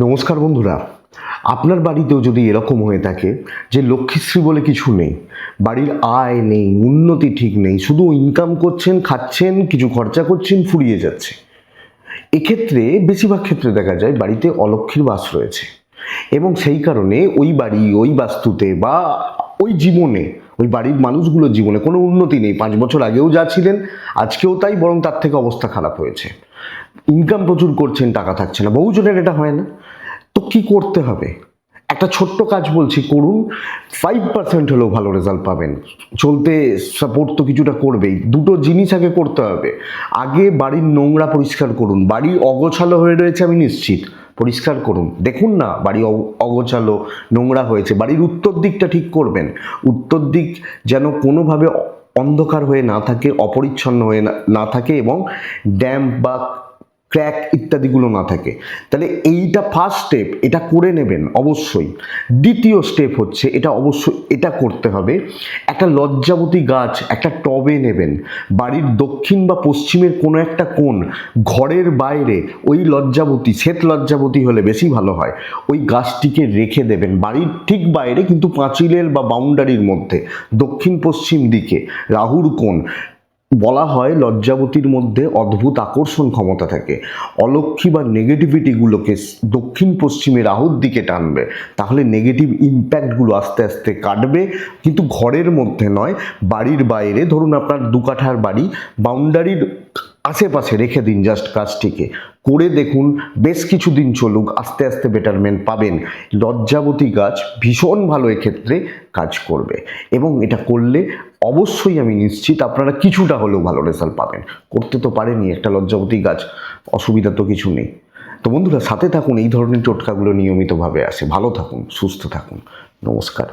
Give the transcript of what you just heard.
নমস্কার বন্ধুরা, আপনার বাড়িতেও যদি এরকম হয়ে থাকে যে লক্ষ্মীশ্রী বলে কিছু নেই, বাড়ির আয় নেই, উন্নতি ঠিক নেই, শুধু ইনকাম করছেন, খাচ্ছেন, কিছু খরচা করছেন, ফুরিয়ে যাচ্ছে, এক্ষেত্রে বেশিরভাগ ক্ষেত্রে দেখা যায় বাড়িতে অলক্ষ্মীর বাস রয়েছে এবং সেই কারণে ওই বাড়ি, ওই বাস্তুতে বা ওই জীবনে, ওই বাড়ির মানুষগুলোর জীবনে কোনো উন্নতি নেই। 5 বছর আগেও যা ছিলেন আজকেও তাই, বরং তার থেকে অবস্থা খারাপ হয়েছে। ইনকাম প্রচুর করছেন, টাকা থাকছে না, বহুজনের এটা হয় না। তো কি করতে হবে? একটা ছোট্ট কাজ বলছি, করুন, 5% হলেও ভালো রেজাল্ট পাবেন। চলতে সাপোর্ট তো কিছুটা করবেই। দুটো জিনিস আগে করতে হবে। আগে বাড়ির নোংরা পরিষ্কার করুন। বাড়ি অগোছালো হয়ে রয়েছে আমি নিশ্চিত, পরিষ্কার করুন। দেখুন না বাড়ি অগোছালো, নোংরা হয়েছে, বাড়ির উত্তর দিকটা ঠিক করবেন। উত্তর দিক যেন কোনোভাবে অন্ধকার হয়ে না থাকে, অপরিচ্ছন্ন হয়ে না থাকে এবং ড্যাম্প বা ক্র্যাক ইত্যাদিগুলো না থাকে। তাহলে এইটা ফার্স্ট স্টেপ, এটা করে নেবেন অবশ্যই। দ্বিতীয় স্টেপ হচ্ছে, এটা অবশ্যই এটা করতে হবে, একটা লজ্জাবতী গাছ একটা টবে নেবেন, বাড়ির দক্ষিণ বা পশ্চিমের কোনো একটা কোণ, ঘরের বাইরে ওই লজ্জাবতী, শ্বেত লজ্জাবতী হলে বেশি ভালো হয়, ওই গাছটিকে রেখে দেবেন বাড়ির ঠিক বাইরে, কিন্তু পাঁচিলের বা বাউন্ডারির মধ্যে, দক্ষিণ পশ্চিম দিকে। রাহুর কোণ, বলা হয় লজ্জাবতীর মধ্যে অদ্ভুত আকর্ষণ ক্ষমতা থাকে। অলক্ষ্মী বা নেগেটিভিটিগুলোকে দক্ষিণ পশ্চিমে রাহুর দিকে টানবে, তাহলে নেগেটিভ ইম্প্যাক্টগুলো আস্তে আস্তে কাটবে। কিন্তু ঘরের মধ্যে নয়, বাড়ির বাইরে। ধরুন আপনার 2 কাঠার বাড়ি, বাউন্ডারির আশেপাশে রেখে দিন জাস্ট গাছটিকে। করে দেখুন, বেশ কিছুদিন চলুক, আস্তে আস্তে বেটারমেন্ট পাবেন। লজ্জাবতী গাছ ভীষণ ভালো এক্ষেত্রে কাজ করবে এবং এটা করলে অবশ্যই আমি নিশ্চিত আপনারা কিছুটা হলেও ভালো রেজাল্ট পাবেন। করতে তো পারেনি, একটা লজ্জাবতী গাছ, অসুবিধা তো কিছু নেই। তো বন্ধুরা, সাথে থাকুন, এই ধরনের টোটকাগুলো নিয়মিতভাবে আসে। ভালো থাকুন, সুস্থ থাকুন, নমস্কার।